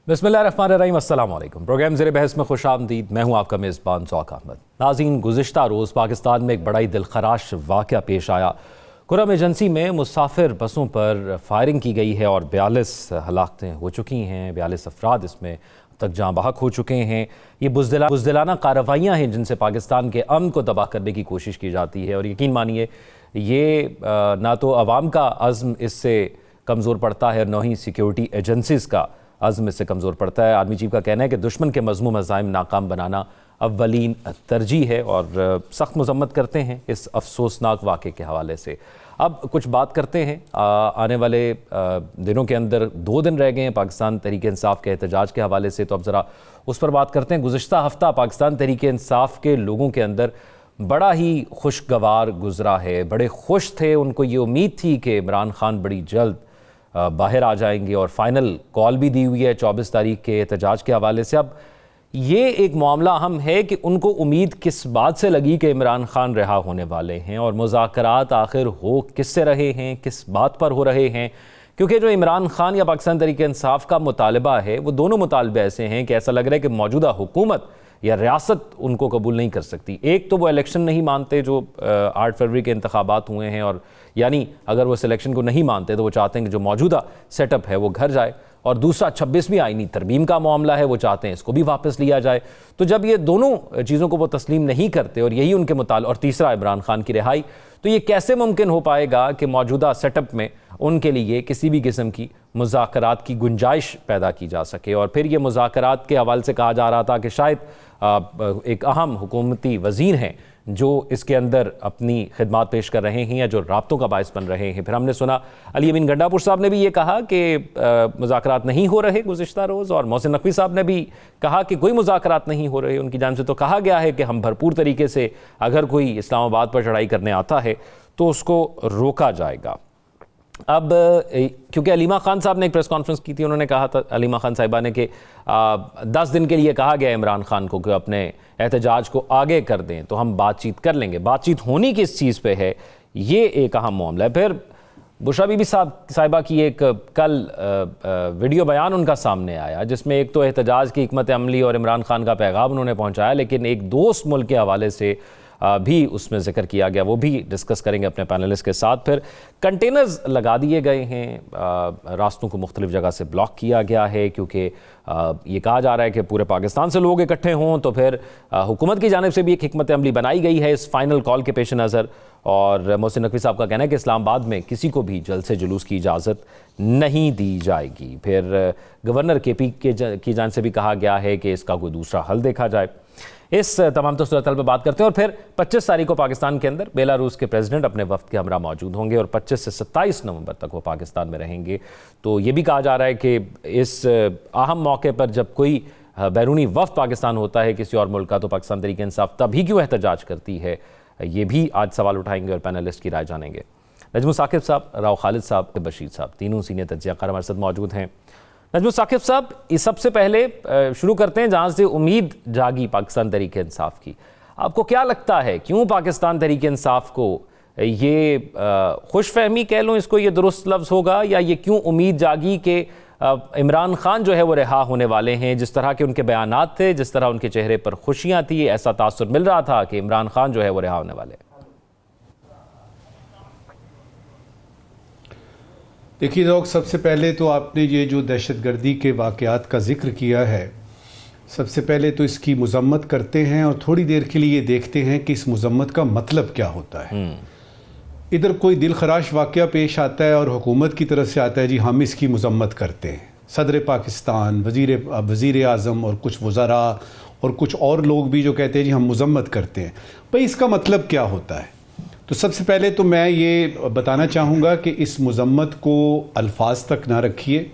बिस्मिल्लाहिर्रहमानिर्रहीम, अस्सलाम वालेकुम। प्रोग्राम ज़ेरे बहस में खुश आमदीद। मैं हूँ आपका मेज़बान ज़ौक अहमद। नाज़रीन, गुज़िश्ता रोज़ पाकिस्तान में एक बड़ा ही दिलखराश वाक़या पेश आया। कुरम एजेंसी में मुसाफिर बसों पर फायरिंग की गई है और 42 हलाकतें हो चुकी हैं। 42 अफराद इसमें तक जाँ बहक हो चुके हैं। ये बुज़दिलाना कार्रवाइयाँ हैं जिनसे पाकिस्तान के अमन को तबाह करने की कोशिश की जाती है। और यकीन मानिए, ये ना तो अवाम का अज़्म इससे कमज़ोर पड़ता है, न ही सिक्योरिटी एजेंसीज़ का अज़्म इससे कमज़ोर पड़ता है। आर्मी चीफ का कहना है कि दुश्मन के मज़मूम अज़ाइम नाकाम बनाना अव्वलीन तरजीह है और सख्त मज़म्मत करते हैं इस अफसोसनाक वाक़े के हवाले से। अब कुछ बात करते हैं आने वाले दिनों के अंदर 2 दिन रह गए हैं पाकिस्तान तहरीक इंसाफ के एहतजाज के हवाले से, तो अब ज़रा उस पर बात करते हैं। गुज़िश्ता हफ़्ता पाकिस्तान तहरीक इंसाफ के लोगों के अंदर बड़ा ही खुशगवार गुजरा है। बड़े खुश थे, उनको ये उम्मीद थी कि इमरान खान बड़ी जल्द बाहर आ जाएंगे और फाइनल कॉल भी दी हुई है 24 तारीख के एहतजाज के हवाले से। अब ये एक मामला अहम है कि उनको उम्मीद किस बात से लगी कि इमरान खान रिहा होने वाले हैं और मुज़ाकरात आखिर हो किससे रहे हैं, किस बात पर हो रहे हैं। क्योंकि जो इमरान खान या पाकिस्तान तहरीक इंसाफ का मुतालबा है, वो दोनों मुतालबे ऐसे हैं कि ऐसा लग रहा है कि मौजूदा हुकूमत या रियासत उनको कबूल नहीं कर सकती। एक तो वो इलेक्शन नहीं मानते जो 8 फरवरी के इंतखाबात हुए हैं, और यानी अगर वो सिलेक्शन को नहीं मानते तो वो चाहते हैं कि जो मौजूदा सेटअप है वो घर जाए। और दूसरा 26वीं आईनी तरमीम का मामला है, वो चाहते हैं इसको भी वापस लिया जाए। तो जब ये दोनों चीज़ों को वो तस्लीम नहीं करते और यही उनके मुताल, और तीसरा इमरान खान की रिहाई, तो ये कैसे मुमकिन हो पाएगा कि मौजूदा सेटअप में उनके लिए किसी भी किस्म की मुज़ाकरात की गुंजाइश पैदा की जा सके। और फिर ये मुज़ाकरात के हवाले से कहा जा रहा था कि शायद एक अहम हुकूमती वज़ीर हैं जो इसके अंदर अपनी खिदमात पेश कर रहे हैं या जो राब्तों का बायस बन रहे हैं। फिर हमने सुना अली अमीन गंडापुर साहब ने भी ये कहा कि मुज़ाकरात नहीं हो रहे गुज़िश्ता रोज़, और मोहसिन नकवी साहब ने भी कहा कि कोई मुज़ाकरात नहीं हो रहे उनकी जानिब से। तो कहा गया है कि हम भरपूर तरीके से, अगर कोई इस्लामाबाद पर चढ़ाई करने आता है तो उसको रोका जाएगा। अब क्योंकि अलीमा खान साहब ने एक प्रेस कॉन्फ्रेंस की थी, उन्होंने कहा था, अलीमा खान साहिबा ने, कि 10 दिन के लिए कहा गया इमरान खान को कि अपने एहतजाज को आगे कर दें तो हम बातचीत कर लेंगे। बातचीत होनी किस चीज़ पे है, ये एक अहम मामला है। फिर बुशरा बीबी साहिबा की एक कल वीडियो बयान उनका सामने आया जिसमें एक तो एहतजाज की हिकमत अमली और इमरान खान का पैगाम उन्होंने पहुँचाया, लेकिन एक दोस्त मुल्क के हवाले से भी उसमें जिक्र किया गया, वो भी डिस्कस करेंगे अपने पैनलिस्ट के साथ। फिर कंटेनर्स लगा दिए गए हैं, रास्तों को मुख्तलिफ जगह से ब्लॉक किया गया है क्योंकि ये कहा जा रहा है कि पूरे पाकिस्तान से लोग इकट्ठे हों। तो फिर हुकूमत की जानिब से भी एक हिकमत अमली बनाई गई है इस फाइनल कॉल के पेश नज़र। और मोहसिन नकवी साहब का कहना है कि इस्लामाबाद में किसी को भी जल्द से जुलूस की इजाज़त नहीं दी जाएगी। फिर गवर्नर KP की जानिब से भी कहा गया है कि इसका कोई दूसरा हल देखा जाए। इस तमाम सूरत पर बात करते हैं। और फिर 25 तारीख को पाकिस्तान के अंदर बेलारूस के प्रेसिडेंट अपने वफ्द के हमरा मौजूद होंगे और 25 से 27 नवंबर तक वो पाकिस्तान में रहेंगे। तो ये भी कहा जा रहा है कि इस अहम मौके पर जब कोई बैरूनी वफ्द पाकिस्तान होता है किसी और मुल्क का, तो पाकिस्तान तहरीक इंसाफ तभी क्यों एहतजाज करती है, ये भी आज सवाल उठाएंगे और पैनलिस्ट की राय जानेंगे। नजमुल साकिब साहब, राव खालिद साहब, बशीर साहब, तीनों सीनियर तज्ज़ियाकार हमारे साथ मौजूद हैं। नजमुल साकिब साहब, इस सबसे पहले शुरू करते हैं जहाँ से उम्मीद जागी पाकिस्तान तहरीक इंसाफ की। आपको क्या लगता है क्यों पाकिस्तान तहरीक इंसाफ को ये खुशफहमी कह लो, इसको ये दुरुस्त लफ्ज़ होगा, या ये क्यों उम्मीद जागी कि इमरान खान जो है वो रिहा होने वाले हैं? जिस तरह के उनके बयानात थे, जिस तरह उनके चेहरे पर खुशियाँ थी, ऐसा तासुर मिल रहा था कि इमरान खान जो है वो रिहा होने वाले। देखिए लोग, सबसे पहले तो आपने ये जो दहशतगर्दी के वाक़यात का जिक्र किया है, सबसे पहले तो इसकी मज़म्मत करते हैं और थोड़ी देर के लिए देखते हैं कि इस मज़म्मत का मतलब क्या होता है। इधर कोई दिल खराश वाक़या पेश आता है और हुकूमत की तरफ से आता है जी हम इसकी मज़म्मत करते हैं। सदर पाकिस्तान, वज़ीर आज़म और कुछ वज़रा और कुछ और लोग भी जो कहते हैं जी हम मज़म्मत करते हैं। भाई इसका मतलब क्या होता है? तो सबसे पहले तो मैं ये बताना चाहूँगा कि इस मज़म्मत को अल्फाज तक ना रखिए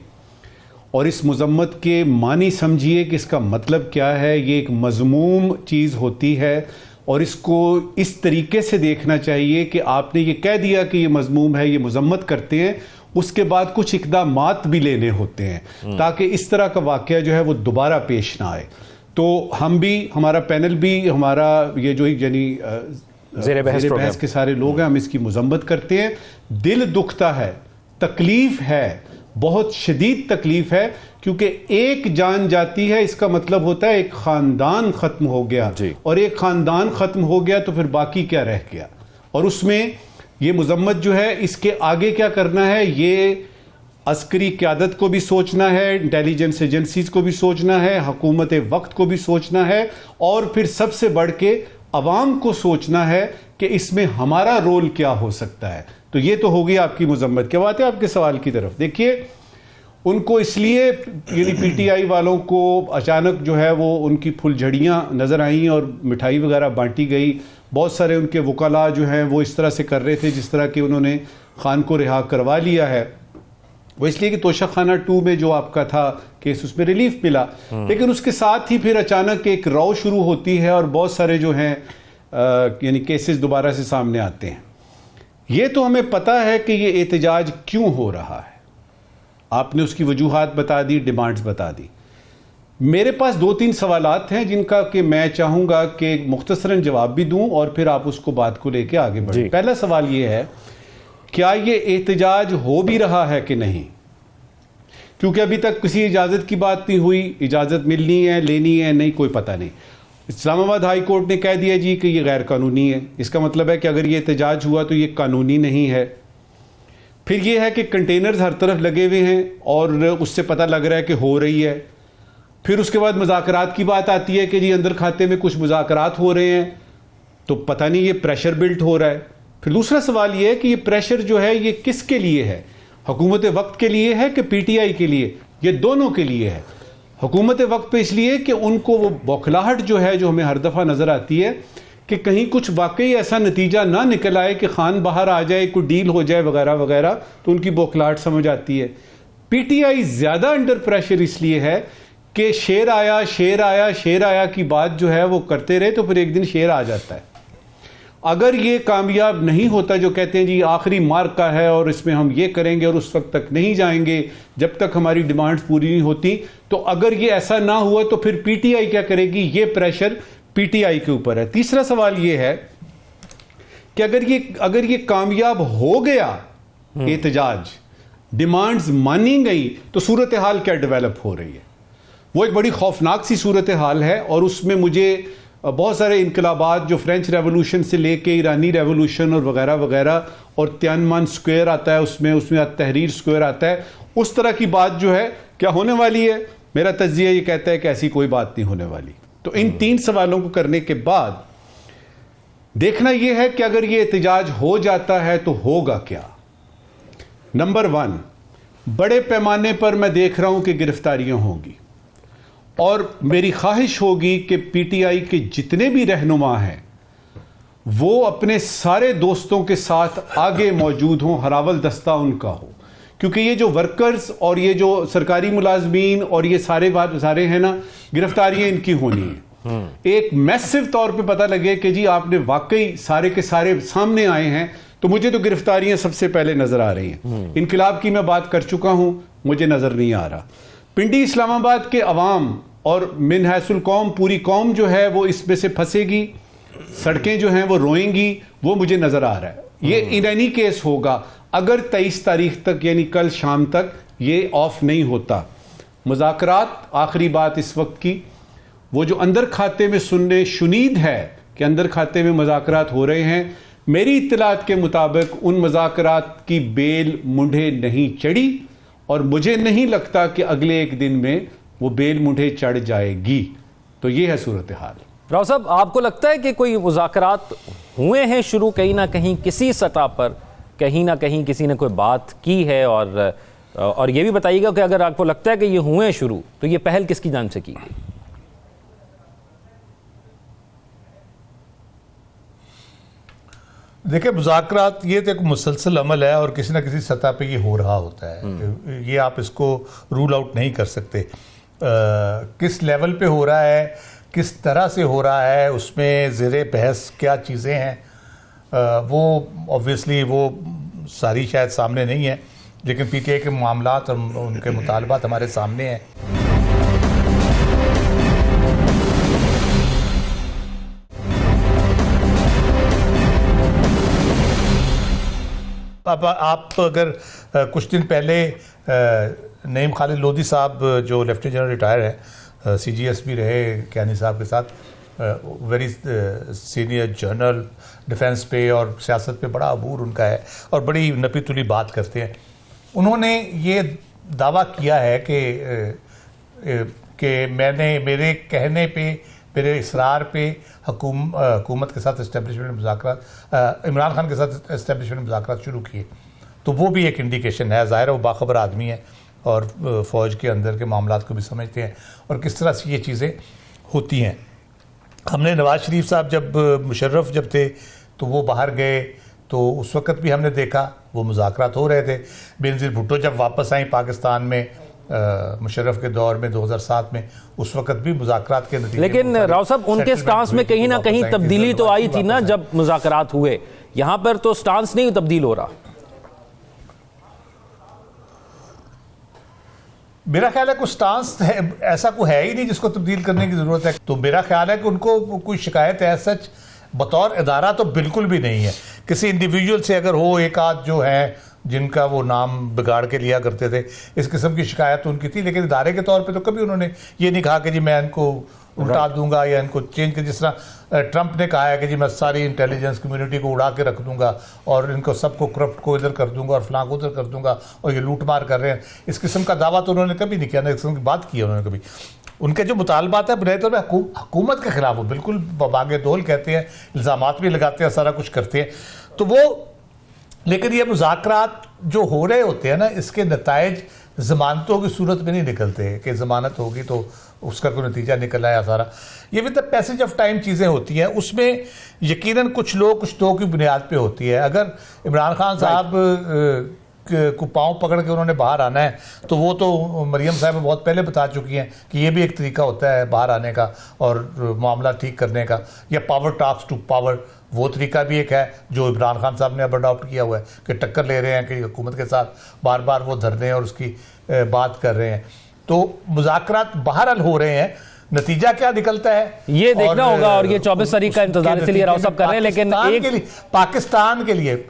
और इस मज़म्मत के मानी समझिए कि इसका मतलब क्या है। ये एक मज़मूम चीज़ होती है और इसको इस तरीके से देखना चाहिए कि आपने ये कह दिया कि ये मज़मूम है, ये मज़म्मत करते हैं, उसके बाद कुछ इक़दामात भी लेने होते हैं ताकि इस तरह का वाक़या जो है वो दोबारा पेश ना आए। तो हम भी, हमारा पैनल भी, हमारा ये जो यानी ज़ेरे बहस के सारे लोग हैं, हम इसकी मज़म्मत करते हैं। दिल दुखता है, तकलीफ़ है, बहुत शदीद तकलीफ है, क्योंकि एक जान जाती है इसका मतलब होता है एक खानदान खत्म हो गया, और एक खानदान खत्म हो गया तो फिर बाकी क्या रह गया। और उसमें ये मजम्मत जो है, इसके आगे क्या करना है, ये अस्करी क़यादत को भी सोचना है, इंटेलिजेंस एजेंसीज को भी सोचना है, हुकूमत वक्त को भी सोचना है, और फिर सबसे बढ़ के अवाम को सोचना है कि इसमें हमारा रोल क्या हो सकता है। तो ये तो होगी आपकी मजम्मत। क्या बात है आपके सवाल की तरफ देखिए, उनको इसलिए यानी पीटीआई वालों को अचानक जो है वो उनकी फुलझड़ियाँ नज़र आई और मिठाई वगैरह बांटी गई। बहुत सारे उनके वकला जो हैं वो इस तरह से कर रहे थे जिस तरह कि उन्होंने खान को रिहा करवा लिया है, वो इसलिए कि तोशाखाना 2 में जो आपका था केस, उसमें रिलीफ मिला। लेकिन उसके साथ ही फिर अचानक एक रौ शुरू होती है और बहुत सारे जो हैं यानी केसेस दोबारा से सामने आते हैं। ये तो हमें पता है कि ये एहतजाज क्यों हो रहा है, आपने उसकी वजूहात बता दी, डिमांड्स बता दी। मेरे पास 2-3 सवालात हैं जिनका कि मैं चाहूँगा कि मुख्तसरन जवाब भी दूँ और फिर आप उसको बात को लेके आगे बढ़ें। पहला सवाल ये है, क्या ये एहतजाज हो भी रहा है कि नहीं? क्योंकि अभी तक किसी इजाज़त की बात नहीं हुई, इजाज़त मिलनी है, लेनी है, नहीं, कोई पता नहीं। इस्लामाबाद हाई कोर्ट ने कह दिया जी कि ये गैर कानूनी है। इसका मतलब है कि अगर ये एहतजाज हुआ तो ये कानूनी नहीं है। फिर ये है कि कंटेनर्स हर तरफ लगे हुए हैं और उससे पता लग रहा है कि हो रही है। फिर उसके बाद मुज़ाकरात की बात आती है कि जी अंदर खाते में कुछ मुज़ाकरात हो रहे हैं, तो पता नहीं ये प्रेशर बिल्ट हो रहा है। फिर दूसरा सवाल ये है कि ये प्रेशर जो है ये किसके लिए है, हुकूमत वक्त के लिए है कि पीटीआई के लिए? ये दोनों के लिए है। हुकूमत वक्त पे इसलिए कि उनको वो बौखलाहट जो है, जो हमें हर दफ़ा नज़र आती है कि कहीं कुछ वाकई ऐसा नतीजा ना निकल आए कि खान बाहर आ जाए, कोई डील हो जाए वगैरह वगैरह, तो उनकी बौखलाहट समझ आती है। पीटीआई ज़्यादा अंडर प्रेशर इसलिए है कि शेर आया शेर आया शेर आया की बात जो है वो करते रहे तो फिर एक दिन शेर आ जाता है। अगर ये कामयाब नहीं होता, जो कहते हैं जी आखिरी मार्क का है और इसमें हम ये करेंगे और उस वक्त तक नहीं जाएंगे जब तक हमारी डिमांड्स पूरी नहीं होती, तो अगर ये ऐसा ना हुआ तो फिर पीटीआई क्या करेगी? ये प्रेशर पीटीआई के ऊपर है। तीसरा सवाल ये है कि अगर ये कामयाब हो गया एहतजाज, डिमांड्स मानी गई, तो सूरत हाल क्या डेवलप हो रही है? वो एक बड़ी खौफनाक सी सूरत हाल है। और उसमें मुझे बहुत सारे इनकलाबात जो फ्रेंच रेवोल्यूशन से लेके ईरानी रेवोल्यूशन और वगैरह वगैरह, और तियाननमेन स्क्वायर आता है, उसमें तहरीर स्क्वायर आता है, उस तरह की बात जो है क्या होने वाली है? मेरा तज्जिया ये कहता है कि ऐसी कोई बात नहीं होने वाली। तो इन 3 सवालों को करने के बाद देखना यह है कि अगर ये एहतजाज हो जाता है तो होगा क्या। नंबर 1, बड़े पैमाने पर मैं देख रहा हूं कि गिरफ्तारियां होंगी, और मेरी ख्वाहिश होगी कि पीटीआई के जितने भी रहनुमा हैं वो अपने सारे दोस्तों के साथ आगे मौजूद हों, हरावल दस्ता उनका हो। क्योंकि ये जो वर्कर्स और ये जो सरकारी मुलाजमीन और ये सारे हैं ना, गिरफ्तारियां इनकी होनी है। एक मैसिव तौर पे पता लगे कि जी आपने वाकई सारे के सारे सामने आए हैं, तो मुझे तो गिरफ्तारियां सबसे पहले नजर आ रही हैं। इनकलाब की मैं बात कर चुका हूं, मुझे नजर नहीं आ रहा। पिंडी इस्लामाबाद के अवाम और मिनहैसुल कौम, पूरी कौम जो है वो इसमें से फंसेगी, सड़कें जो हैं वो रोएंगी, वो मुझे नजर आ रहा है। ये ईरानी केस होगा अगर 23 तारीख तक यानी कल शाम तक ये ऑफ नहीं होता। मुज़ाकरात, आखिरी बात इस वक्त की, वो जो अंदर खाते में सुनने शुनीद है कि अंदर खाते में मुज़ाकरात हो रहे हैं, मेरी इत्तलात के मुताबिक उन मुज़ाकरात की बेल मुंढे नहीं चढ़ी, और मुझे नहीं लगता कि अगले एक दिन में वो बेल मुंढे चढ़ जाएगी। तो ये है सूरत हाल। राव साहब, आपको लगता है कि कोई मुज़ाकरात हुए हैं शुरू कहीं ना कहीं किसी सतह पर, कहीं ना कहीं किसी ने कोई बात की है? और ये भी बताइएगा कि अगर आपको लगता है कि ये हुए शुरू, तो ये पहल किसकी जान से की गई? देखिए, मुज़ाकरात ये तो एक मुसलसल अमल है और किसी न किसी सतह पे ये हो रहा होता है। ये आप इसको रूल आउट नहीं कर सकते। किस लेवल पे हो रहा है, किस तरह से हो रहा है, उसमें ज़ेरे बहस क्या चीज़ें हैं, वो ऑब्वियसली वो सारी शायद सामने नहीं है, लेकिन पीटीआई के मामलात और उनके मुतालबात हमारे सामने हैं। अब आप अगर कुछ दिन पहले नईम खालिद लोधी साहब जो लेफ्टिनेंट जनरल रिटायर है, CGS भी रहे कियानी साहब के साथ, वेरी सीनियर जर्नल डिफेंस पे और सियासत पे बड़ा अबूर उनका है और बड़ी नपी तुली बात करते हैं। उन्होंने ये दावा किया है कि मैंने मेरे कहने पे, मेरे इसरार पे हुकूमत के साथ इस्टेब्लिशमेंट मुज़ाकरात, इमरान खान के साथ इस्टेब्लिशमेंट मुज़ाकरात शुरू किए। तो वो भी एक इंडिकेशन है। ज़ाहिर है वो बाखबर आदमी है और फ़ौज के अंदर के मामलात को भी समझते हैं और किस तरह से ये चीज़ें होती हैं। हमने नवाज़ शरीफ साहब जब मुशर्रफ जब थे तो वो बाहर गए, तो उस वक़्त भी हमने देखा वो मुज़ाकरात हो रहे थे। बेनज़ीर भुट्टो जब वापस आई पाकिस्तान में मुशर्रफ के दौर में 2007 में, उस वक़्त भी मुज़ाकरात के नतीजे, लेकिन राव साहब उनके स्टांस में कहीं ना कहीं तब्दीली तो आई थी ना जब मुज़ाकरात हुए। यहाँ पर तो स्टांस नहीं तब्दील हो रहा। मेरा ख्याल है कुछ स्टांस है, ऐसा कोई है ही नहीं जिसको तब्दील करने की ज़रूरत है। तो मेरा ख्याल है कि उनको कोई शिकायत है सच बतौर इदारा तो बिल्कुल भी नहीं है। किसी इंडिविजुअल से अगर हो, एक आध जो है जिनका वो नाम बिगाड़ के लिया करते थे, इस किस्म की शिकायत उनकी थी, लेकिन इदारे के तौर पे तो कभी उन्होंने ये नहीं कहा कि जी मैं इनको उल्टा दूंगा या इनको चेंज कर। जिस तरह ट्रंप ने कहा है कि जी मैं सारी इंटेलिजेंस कम्युनिटी को उड़ा के रख दूंगा और इनको सबको करप्ट को इधर कर दूंगा और फलां को उधर कर दूंगा और ये लूट मार कर रहे हैं, इस किस्म का दावा तो उन्होंने कभी नहीं किया, ना इस किस्म की बात की उन्होंने कभी। उनके जो मुतालबात है बुनियादी तौर पर हुकूमत के खिलाफ वो बिल्कुल बागे दोल कहते हैं, इल्ज़ामात भी लगाते हैं, सारा कुछ करते हैं। तो वो, लेकिन ये मुज़ाकरात जो हो रहे होते हैं ना, इसके नताइज ज़मानतों की सूरत में नहीं निकलते कि ज़मानत होगी तो उसका कोई नतीजा निकल आया सारा। ये with the passage of time चीज़ें होती हैं, उसमें यकीनन कुछ लोग कुछ तो की बुनियाद पे होती है। अगर इमरान खान साहब को पाँव पकड़ के उन्होंने बाहर आना है तो वो तो मरियम साहब बहुत पहले बता चुकी हैं कि ये भी एक तरीका होता है बाहर आने का और मामला ठीक करने का, या पावर टॉक्स टू पावर, वो तरीका भी एक है जो इमरान खान साहब ने अब अडॉप्ट किया हुआ है कि टक्कर ले रहे हैं कि हुकूमत के साथ बार बार वो धरने और उसकी बात कर रहे हैं। तो मुज़ाकरात बहरहाल हो रहे हैं, नतीजा क्या निकलता है ये देखना होगा और ये 24 तारीख का इंतजार इसलिए राव साहब कर रहे हैं। लेकिन पाकिस्तान के लिए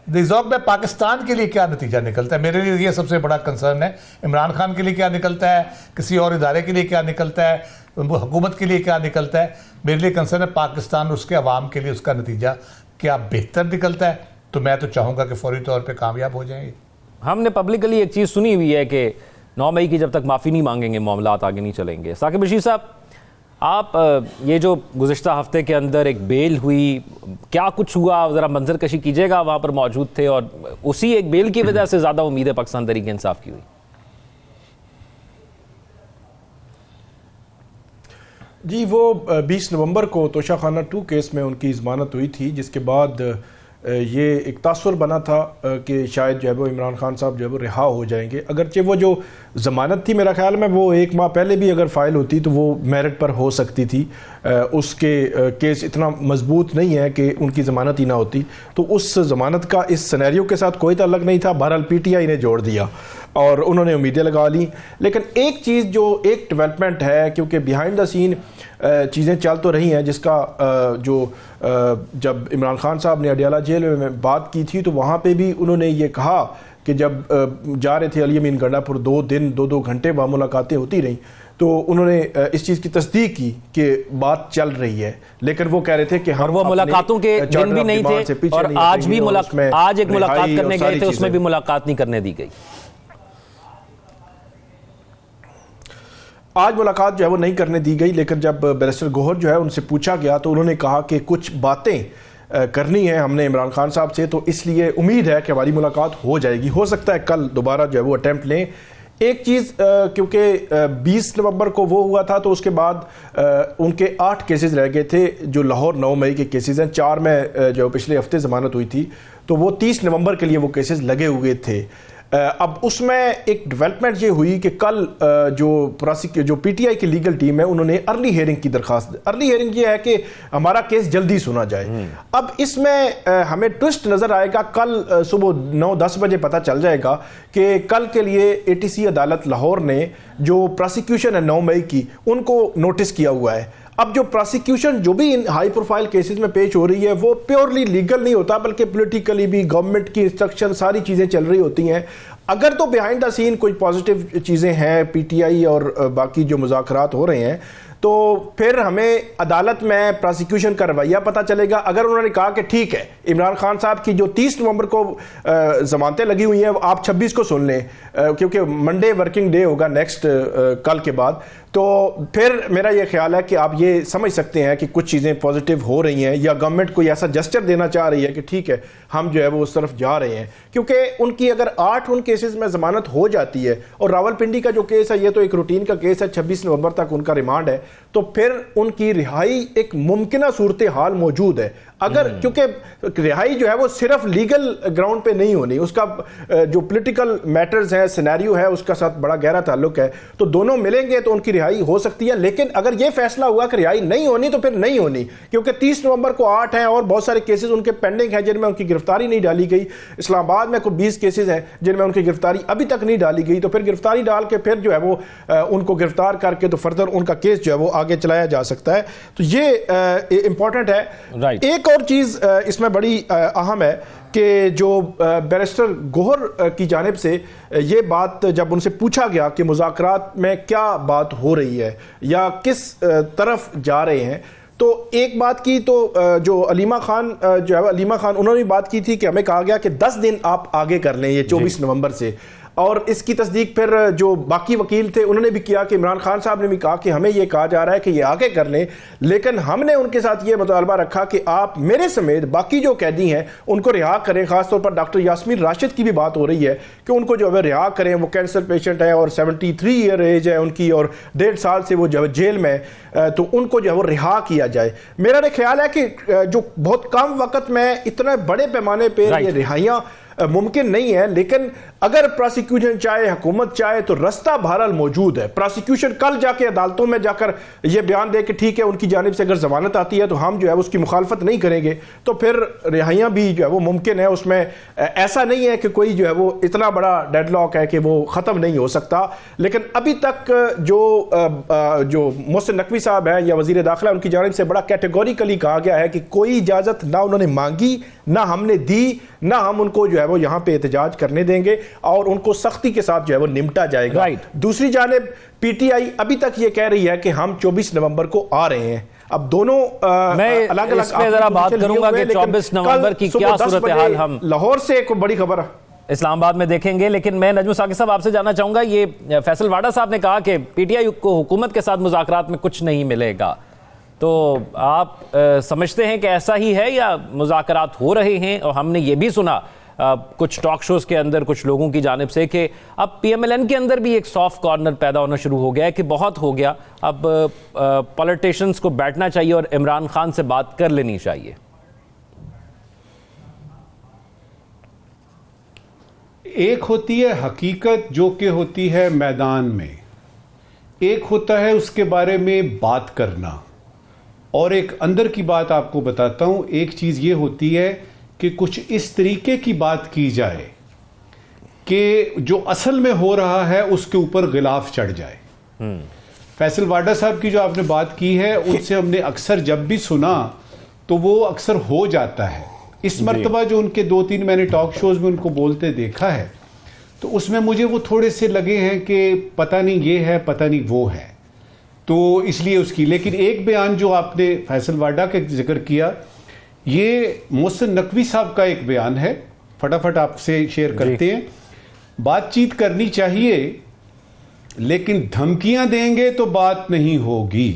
रिजॉर्ट में पाकिस्तान के लिए क्या नतीजा निकलता है, मेरे लिए ये सबसे बड़ा कंसर्न है। इमरान खान के लिए क्या निकलता है, किसी और इदारे के लिए क्या निकलता है, हुकूमत के लिए क्या निकलता है, मेरे लिए कंसर्न है पाकिस्तान और उसके अवाम के लिए उसका नतीजा क्या बेहतर निकलता है। तो मैं तो चाहूँगा कि फौरी तौर पर कामयाब हो जाएंगे। हमने पब्लिकली एक चीज़ सुनी हुई है कि 9 मई की जब तक माफ़ी नहीं मांगेंगे मामलात आगे नहीं चलेंगे। साकिब बशीर साहब, आप ये जो गुज़िश्ता हफ्ते के अंदर एक बेल हुई, क्या कुछ हुआ ज़रा मंजर कशी कीजिएगा, वहाँ पर मौजूद थे और उसी एक बेल की वजह से ज़्यादा उम्मीदें पाकिस्तान तहरीक इंसाफ की हुई। जी, वो 20 नवंबर को तोशाखाना 2 केस में उनकी ज़मानत हुई थी, जिसके बाद ये एक तासुर बना था कि शायद जो है वो इमरान खान साहब जो है वो रिहा हो जाएंगे। अगरचे वो जो ज़मानत थी मेरा ख्याल में वो 1 माह पहले भी अगर फ़ाइल होती तो वो मेरिट पर हो सकती थी, उसके केस इतना मजबूत नहीं है कि उनकी ज़मानत ही ना होती। तो उस ज़मानत का इस सिनेरियो के साथ कोई ताल्लुक नहीं था। बहरहाल PTI ने जोड़ दिया और उन्होंने उम्मीदें लगा ली। लेकिन एक चीज़ जो एक डेवलपमेंट है, क्योंकि बिहाइंड द सीन चीज़ें चल तो रही हैं, जिसका जब इमरान खान साहब ने अडियाला जेल में बात की थी तो वहाँ पे भी उन्होंने ये कहा कि जब जा रहे थे अली अमीन गंडापुर 2 घंटे वहाँ मुलाकातें होती रहीं, तो उन्होंने इस चीज़ की तस्दीक की कि बात चल रही है। लेकिन वो कह रहे थे कि हम वो मुलाकातों के दिन भी नहीं थे और आज भी आज एक मुलाकात करने गए थे, उसमें भी मुलाकात नहीं करने दी गई। आज मुलाकात जो है वो नहीं करने दी गई। लेकिन जब बैरिस्टर गोहर जो है उनसे पूछा गया तो उन्होंने कहा कि कुछ बातें करनी है हमने इमरान खान साहब से, तो इसलिए उम्मीद है कि हमारी मुलाकात हो जाएगी। हो सकता है कल दोबारा जो है वो अटैम्प्ट लें। एक चीज़, क्योंकि 20 नवंबर को वो हुआ था तो उसके बाद उनके 8 केसेस रह गए थे जो लाहौर 9 मई के केसेस हैं। 4 में जो पिछले हफ्ते ज़मानत हुई थी तो वो 30 नवंबर के लिए वो केसेस लगे हुए थे। अब उसमें एक डेवलपमेंट ये हुई कि कल जो PTI की लीगल टीम है उन्होंने अर्ली हियरिंग की दरखास्त। अर्ली हियरिंग ये है कि हमारा केस जल्दी सुना जाए। अब इसमें हमें ट्विस्ट नज़र आएगा, कल सुबह 9-10 बजे पता चल जाएगा कि कल के लिए ATC अदालत लाहौर ने जो प्रोसिक्यूशन है 9 मई की, उनको नोटिस किया हुआ है। अब जो प्रोसिक्यूशन जो भी इन हाई प्रोफाइल केसेस में पेश हो रही है वो प्योरली लीगल नहीं होता, बल्कि पॉलिटिकली भी गवर्नमेंट की इंस्ट्रक्शन सारी चीज़ें चल रही होती हैं। अगर तो बिहाइंड द सीन कोई पॉजिटिव चीज़ें हैं, पीटीआई और बाकी जो मुज़ाकरात हो रहे हैं, तो फिर हमें अदालत में प्रोसिक्यूशन का रवैया पता चलेगा। अगर उन्होंने कहा कि ठीक है, इमरान खान साहब की जो 30 नवंबर को जमानतें लगी हुई हैं आप 26 को सुन लें, क्योंकि मंडे वर्किंग डे होगा नेक्स्ट कल के बाद, तो फिर मेरा ये ख्याल है कि आप ये समझ सकते हैं कि कुछ चीज़ें पॉजिटिव हो रही हैं, या गवर्नमेंट कोई ऐसा जेस्चर देना चाह रही है कि ठीक है हम जो है वो उस तरफ जा रहे हैं। क्योंकि उनकी अगर 8 उन केसेस में ज़मानत हो जाती है, और रावलपिंडी का जो केस है ये तो एक रूटीन का केस है, 26 नवंबर तक उनका रिमांड है, तो फिर उनकी रिहाई एक मुमकिन सूरत हाल मौजूद है। अगर क्योंकि रिहाई जो है वो सिर्फ लीगल ग्राउंड पे नहीं होनी, उसका जो पॉलिटिकल मैटर्स है, सिनेरियो है, उसका साथ बड़ा गहरा ताल्लुक है, तो दोनों मिलेंगे तो उनकी रिहाई हो सकती है। लेकिन अगर ये फैसला हुआ कि रिहाई नहीं होनी तो फिर नहीं होनी, क्योंकि 30 नवंबर को 8 हैं और बहुत सारे केसेस उनके पेंडिंग हैं जिनमें उनकी गिरफ्तारी नहीं डाली गई। इस्लामाबाद में कोई 20 केसेस हैं जिनमें उनकी गिरफ्तारी अभी तक नहीं डाली गई, तो फिर गिरफ्तारी डाल के फिर जो है वो उनको गिरफ्तार करके तो फर्दर उनका केस जो है वो आगे चलाया जा सकता है। तो ये इंपॉर्टेंट है। एक और चीज़ इसमें बड़ी अहम है कि जो बैरिस्टर गोहर की जानिब से ये बात जब उनसे पूछा गया कि मुज़ाकरात में क्या बात हो रही है या किस तरफ जा रहे हैं, तो एक बात की तो जो अलीमा खान जो है अलीमा खान उन्होंने बात की थी कि हमें कहा गया कि 10 दिन आप आगे कर लें ये 24 नवंबर से, और इसकी तस्दीक फिर जो बाकी वकील थे उन्होंने भी किया कि इमरान खान साहब ने भी कहा कि हमें यह कहा जा रहा है कि ये आगे कर लें, लेकिन हमने उनके साथ ये मुतालबा रखा कि आप मेरे समेत बाकी जो कैदी हैं उनको रिहा करें। खासतौर पर डॉक्टर यास्मीन राशिद की भी बात हो रही है कि उनको जो है रिहा करें, वो कैंसर पेशेंट है और 73 ईयर एज है उनकी, और 1.5 साल से वो जो है जेल में, तो उनको जो है वो रिहा किया जाए। मेरा ख्याल है कि जो बहुत कम वक्त में इतने बड़े पैमाने पर ये रिहाइयाँ मुमकिन नहीं है, लेकिन अगर प्रोसिक्यूशन चाहे, हुकूमत चाहे, तो रास्ता बहरहाल मौजूद है। प्रोसिक्यूशन कल जाके अदालतों में जाकर ये बयान दे कि ठीक है उनकी जानिब से अगर जमानत आती है तो हम जो है उसकी मुखालफत नहीं करेंगे, तो फिर रिहाइयाँ भी जो है वो मुमकिन है। उसमें ऐसा नहीं है कि कोई जो है वो इतना बड़ा डेडलॉक है कि वो ख़त्म नहीं हो सकता। लेकिन अभी तक जो मोहसिन नकवी साहब हैं या वज़ीर दाखिला, उनकी जानिब से बड़ा कैटेगोरिकली कहा गया है कि कोई इजाज़त ना उन्होंने मांगी, ना हमने दी, ना हम उनको जो है वो यहाँ पे एहतजाज करने देंगे, और उनको सख्ती के साथ जो है वो निपटा जाएगा। दूसरी जानिब पीटीआई अभी तक ये कह रही है कि हम 24 नवंबर को आ रहे हैं। अब दोनों अलग अलग जरा बात करूंगा कि 24 नवंबर की क्या सूरत हाल हम लाहौर से एक बड़ी खबर इस्लामाबाद में देखेंगे। लेकिन मैं नजमुल साकिब साहब आपसे जानना चाहूंगा, ये फैसल वाडा साहब ने कहा कि पीटीआई को हुकूमत के साथ मुज़ाकरात में कुछ नहीं मिलेगा, तो आप समझते हैं कि ऐसा ही है या मुज़ाकरात हो रहे हैं? और हमने ये भी सुना कुछ टॉक शोज़ के अंदर कुछ लोगों की जानिब से कि अब पीएमएलएन के अंदर भी एक सॉफ्ट कॉर्नर पैदा होना शुरू हो गया है कि बहुत हो गया, अब पॉलिटिशियंस को बैठना चाहिए और इमरान खान से बात कर लेनी चाहिए। एक होती है हकीकत जो कि होती है मैदान में, एक होता है उसके बारे में बात करना, और एक अंदर की बात आपको बताता हूं। एक चीज़ ये होती है कि कुछ इस तरीके की बात की जाए कि जो असल में हो रहा है उसके ऊपर गिलाफ चढ़ जाए। फैसल वाडा साहब की जो आपने बात की है, उनसे हमने अक्सर जब भी सुना तो वो अक्सर हो जाता है। इस मर्तबा जो उनके 2-3 मैंने टॉक शोज में उनको बोलते देखा है, तो उसमें मुझे वो थोड़े से लगे हैं कि पता नहीं ये है, पता नहीं वो है, तो इसलिए उसकी। लेकिन एक बयान जो आपने फैसल वाडा का जिक्र किया, ये मोहसिन नकवी साहब का एक बयान है, फटाफट आपसे शेयर करते हैं। बातचीत करनी चाहिए, लेकिन धमकियां देंगे तो बात नहीं होगी।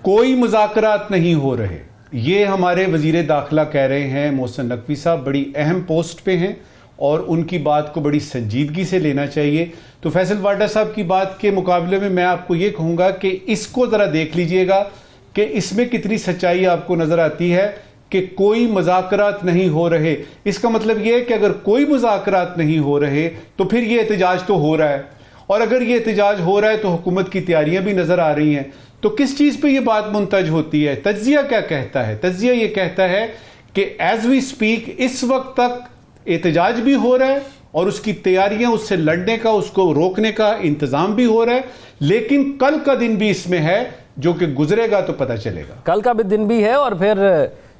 कोई मुज़ाकरात नहीं हो रहे, ये हमारे वजीर दाखिला कह रहे हैं। मोहसिन नकवी साहब बड़ी अहम पोस्ट पे हैं और उनकी बात को बड़ी संजीदगी से लेना चाहिए। तो फैसल वाडा साहब की बात के मुकाबले में मैं आपको ये कहूँगा कि इसको ज़रा देख लीजिएगा कि इसमें कितनी सच्चाई आपको नज़र आती है कि कोई मुज़ाकरात नहीं हो रहे। इसका मतलब ये है कि अगर कोई मुज़ाकरात नहीं हो रहे तो फिर ये एहतजाज तो हो रहा है, और अगर ये एहतजाज हो रहा है तो हुकूमत की तैयारियां भी नज़र आ रही हैं। तो किस चीज़ पे ये बात मुंतज होती है? तज्जिया क्या कहता है? तज्जिया ये कहता है कि एज वी स्पीक इस वक्त तक एहतजाज भी हो रहा है और उसकी तैयारियां, उससे लड़ने का, उसको रोकने का इंतज़ाम भी हो रहा है, लेकिन कल का दिन भी इसमें है जो कि गुजरेगा तो पता चलेगा। कल का भी दिन भी है और फिर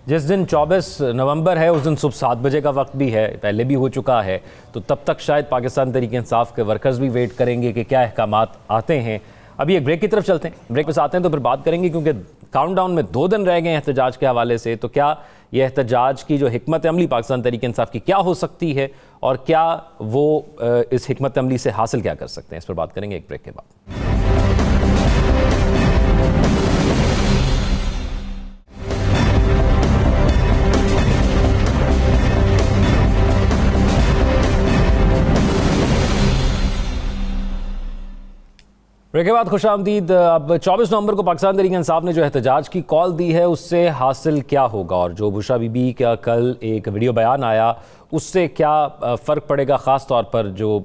जिस दिन 24 नवंबर है उस दिन सुबह 7 बजे का वक्त भी है, पहले भी हो चुका है। तो तब तक शायद पाकिस्तान तहरीक इंसाफ के वर्कर्स भी वेट करेंगे कि क्या अहकामात आते हैं। अभी एक ब्रेक की तरफ चलते हैं, ब्रेक पे आते हैं तो फिर बात करेंगे, क्योंकि काउंटडाउन में 2 दिन रह गए हैं एहतजाज के हवाले से। तो क्या यह एहतजाज की जो हिकमत अमली पाकिस्तान तहरीक इंसाफ की क्या हो सकती है और क्या वो इस हिकमत अमली से हासिल क्या कर सकते हैं, इस पर बात करेंगे एक ब्रेक के बाद। ब्रेक के बाद खुशामदीद। अब 24 नवंबर को पाकिस्तान तहरीक इंसाफ ने जो एहतजाज की कॉल दी है उससे हासिल क्या होगा, और जो बुशरा बीबी का कल एक वीडियो बयान आया उससे क्या फ़र्क पड़ेगा, ख़ास तौर पर जो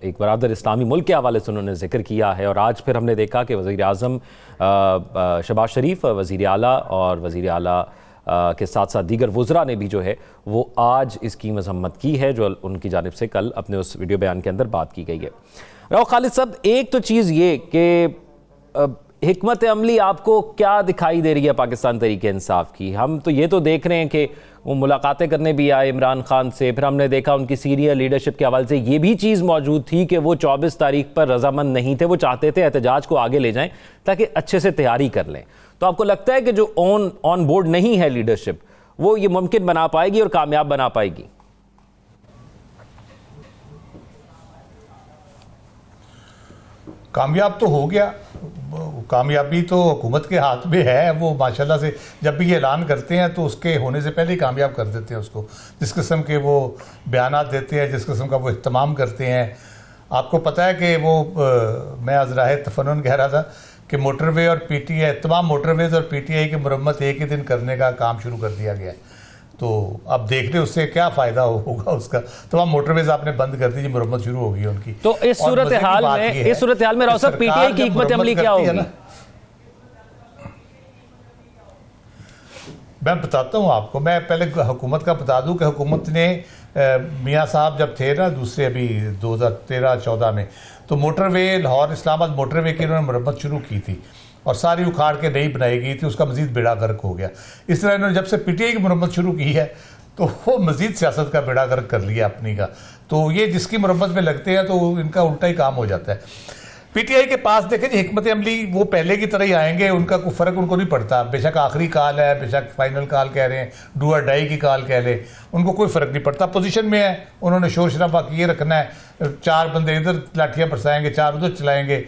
एक बरादर इस्लामी मुल्क के हवाले से उन्होंने जिक्र किया है। और आज फिर हमने देखा कि वज़ीर आज़म शहबाज शरीफ, वज़ीर आला और वज़ीर आला के साथ साथ दीगर वुज़रा ने भी जो है वो आज इसकी मज़म्मत की है, जो उनकी जानिब से कल अपने उस वीडियो बयान के अंदर बात की गई है। राव खालिद साहब, एक तो चीज़ ये कि हिकमत अमली आपको क्या दिखाई दे रही है पाकिस्तान तहरीक इंसाफ की? हम तो ये तो देख रहे हैं कि वो मुलाकातें करने भी आए इमरान खान से, फिर हमने देखा उनकी सीनियर लीडरशिप के हवाले से ये भी चीज़ मौजूद थी कि वो 24 तारीख पर रजामंद नहीं थे, वो चाहते थे एहतजाज को आगे ले जाएं ताकि अच्छे से तैयारी कर लें। तो आपको लगता है कि जो ऑन बोर्ड नहीं है लीडरशिप, वो ये मुमकिन बना पाएगी और कामयाब बना पाएगी? कामयाब तो हो गया, कामयाबी तो हुकूमत के हाथ में है। वो माशाल्लाह से जब भी ये ऐलान करते हैं तो उसके होने से पहले ही कामयाब कर देते हैं उसको। जिस किस्म के वो बयानात देते हैं, जिस किस्म का वो इहतमाम करते हैं। आपको पता है कि वो मैं अज़राए तफन्नुन कह रहा था कि मोटरवे और पीटीआई, तमाम मोटरवेज और पीटीआई की मुरम्मत एक ही दिन करने का काम शुरू कर दिया गया है। तो अब देख रहे उससे क्या फ़ायदा होगा उसका। तमाम मोटरवेज आपने बंद कर दीजिए, मुरम्मत शुरू होगी उनकी। तो इस सूरत हाल में राव साहब पीटीआई की हिकमत अमली क्या होगी? मैं बताता हूँ आपको। मैं पहले हुकूमत का बता दूँ कि हुकूमत ने मियाँ साहब जब थे ना दूसरे, अभी 2013-14 में, तो मोटरवे लाहौर इस्लामाबाद मोटरवे की उन्होंने मुरम्मत शुरू की थी और सारी उखाड़ के नई बनाई गई थी। उसका मजीद बेड़ा गर्क हो गया। इस तरह इन्होंने जब से पीटीआई की मुरम्मत शुरू की है तो वो मजीद सियासत का बेड़ा गर्क कर लिया अपनी का। तो ये जिसकी मुरम्मत में लगते हैं तो इनका उल्टा ही काम हो जाता है। पीटीआई के पास देखें जी, हिकमत अमली वो पहले की तरह ही आएंगे, उनका कोई फ़र्क उनको नहीं पड़ता। बेशक आखिरी कॉल है, बेशक फाइनल कॉल कह रहे हैं, डू और डाई की कॉल कह लें, उनको कोई फ़र्क नहीं पड़ता। पोजीशन में है, उन्होंने शोर शराबा किए रखना है। 4 बंदे इधर लाठियाँ बरसाएंगे, 4 उधर चलाएंगे,